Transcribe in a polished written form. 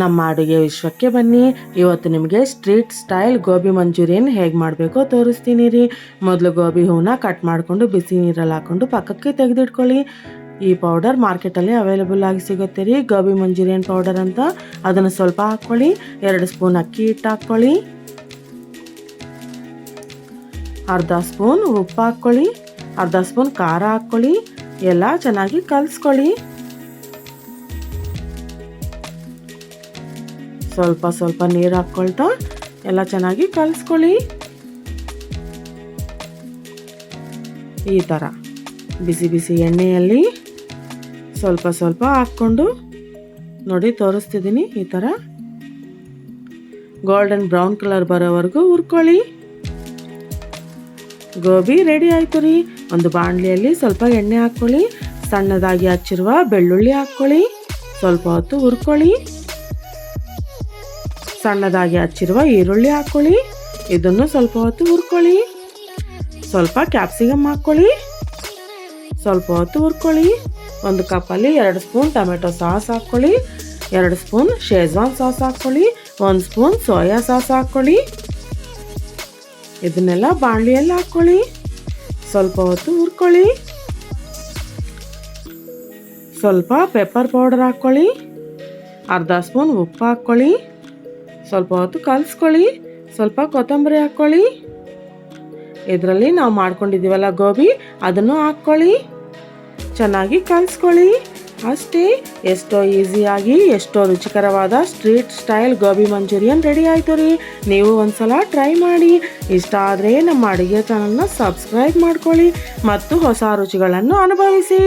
ನಮ್ಮ ಅಡುಗೆ ವಿಶ್ವಕ್ಕೆ ಬನ್ನಿ. ಇವತ್ತು ನಿಮಗೆ ಸ್ಟ್ರೀಟ್ ಸ್ಟೈಲ್ ಗೋಬಿ ಮಂಚೂರಿಯನ್ ಹೇಗೆ ಮಾಡಬೇಕೋ ತೋರಿಸ್ತೀನಿ ರೀ. ಮೊದಲು ಗೋಬಿ ಹೂವನ್ನ ಕಟ್ ಮಾಡಿಕೊಂಡು ಬಿಸಿ ನೀರಲ್ಲಿ ಹಾಕ್ಕೊಂಡು ಪಕ್ಕಕ್ಕೆ ತೆಗೆದಿಟ್ಕೊಳ್ಳಿ. ಈ ಪೌಡರ್ ಮಾರ್ಕೆಟಲ್ಲಿ ಅವೈಲೇಬಲ್ ಆಗಿ ಸಿಗುತ್ತೆ ರೀ, ಗೋಬಿ ಮಂಚೂರಿಯನ್ ಪೌಡರ್ ಅಂತ. ಅದನ್ನು ಸ್ವಲ್ಪ ಹಾಕ್ಕೊಳ್ಳಿ. 2 ಸ್ಪೂನ್ ಅಕ್ಕಿ ಹಿಟ್ಟು ಹಾಕ್ಕೊಳ್ಳಿ, ಅರ್ಧ ಸ್ಪೂನ್ ಉಪ್ಪು ಹಾಕ್ಕೊಳ್ಳಿ, ಅರ್ಧ ಸ್ಪೂನ್ ಖಾರ ಹಾಕ್ಕೊಳ್ಳಿ. ಎಲ್ಲ ಚೆನ್ನಾಗಿ ಕಲಿಸ್ಕೊಳ್ಳಿ. ಸ್ವಲ್ಪ ಸ್ವಲ್ಪ ನೀರು ಹಾಕ್ಕೊಳ್ತಾ ಎಲ್ಲ ಚೆನ್ನಾಗಿ ಕಲಿಸ್ಕೊಳ್ಳಿ. ಈ ಥರ ಬಿಸಿ ಬಿಸಿ ಎಣ್ಣೆಯಲ್ಲಿ ಸ್ವಲ್ಪ ಸ್ವಲ್ಪ ಹಾಕ್ಕೊಂಡು ನೋಡಿ ತೋರಿಸ್ತಿದ್ದೀನಿ. ಈ ಥರ ಗೋಲ್ಡನ್ ಬ್ರೌನ್ ಕಲರ್ ಬರೋವರೆಗೂ ಹುರ್ಕೊಳ್ಳಿ. ಗೋಬಿ ರೆಡಿ ಆಯಿತು ರೀ. ಒಂದು ಬಾಣಲಿಯಲ್ಲಿ ಸ್ವಲ್ಪ ಎಣ್ಣೆ ಹಾಕ್ಕೊಳ್ಳಿ. ಸಣ್ಣದಾಗಿ ಹಚ್ಚಿರುವ ಬೆಳ್ಳುಳ್ಳಿ ಹಾಕ್ಕೊಳ್ಳಿ. ಸ್ವಲ್ಪ ಹೊತ್ತು ಹುರ್ಕೊಳ್ಳಿ. ಸಣ್ಣದಾಗಿ ಹಚ್ಚಿರುವ ಈರುಳ್ಳಿ ಹಾಕ್ಕೊಳ್ಳಿ. ಇದನ್ನು ಸ್ವಲ್ಪ ಹೊತ್ತು ಹುರ್ಕೊಳ್ಳಿ. ಸ್ವಲ್ಪ ಕ್ಯಾಪ್ಸಿಕಮ್ ಹಾಕ್ಕೊಳ್ಳಿ. ಸ್ವಲ್ಪ ಹೊತ್ತು ಹುರ್ಕೊಳ್ಳಿ. ಒಂದು ಕಪ್ಪಲ್ಲಿ 2 ಸ್ಪೂನ್ ಟೊಮೆಟೊ ಸಾಸ್ ಹಾಕ್ಕೊಳ್ಳಿ. 2 ಸ್ಪೂನ್ ಶೇಜ್ವಾನ್ ಸಾಸ್ ಹಾಕ್ಕೊಳ್ಳಿ. 1 ಸ್ಪೂನ್ ಸೋಯಾ ಸಾಸ್ ಹಾಕ್ಕೊಳ್ಳಿ. ಇದನ್ನೆಲ್ಲ ಬಾಣಲಿಯಲ್ಲಿ ಹಾಕ್ಕೊಳ್ಳಿ. ಸ್ವಲ್ಪ ಹೊತ್ತು ಹುರ್ಕೊಳ್ಳಿ. ಸ್ವಲ್ಪ ಪೆಪ್ಪರ್ ಪೌಡರ್ ಹಾಕ್ಕೊಳ್ಳಿ. ಅರ್ಧ ಸ್ಪೂನ್ ಉಪ್ಪು ಹಾಕ್ಕೊಳ್ಳಿ. ಸ್ವಲ್ಪ ಹೊತ್ತು ಕಲಿಸ್ಕೊಳ್ಳಿ. ಸ್ವಲ್ಪ ಕೊತ್ತಂಬರಿ ಹಾಕ್ಕೊಳ್ಳಿ. ಇದರಲ್ಲಿ ನಾವು ಮಾಡ್ಕೊಂಡಿದ್ದೀವಲ್ಲ ಗೋಬಿ, ಅದನ್ನು ಹಾಕ್ಕೊಳ್ಳಿ. ಚೆನ್ನಾಗಿ ಕಲಿಸ್ಕೊಳ್ಳಿ. ಅಷ್ಟೇ, ಎಷ್ಟೋ ಈಸಿಯಾಗಿ ಎಷ್ಟೋ ರುಚಿಕರವಾದ street style gobi manchurian ready ಆಯಿತು ರೀ. ನೀವು ಒಂದ್ಸಲ ಟ್ರೈ ಮಾಡಿ. ಇಷ್ಟ ಆದರೆ ನಮ್ಮ ಅಡುಗೆ ಚಾನಲ್ನ ಸಬ್ಸ್ಕ್ರೈಬ್ ಮಾಡ್ಕೊಳ್ಳಿ ಮತ್ತು ಹೊಸ ರುಚಿಗಳನ್ನು ಅನುಭವಿಸಿ.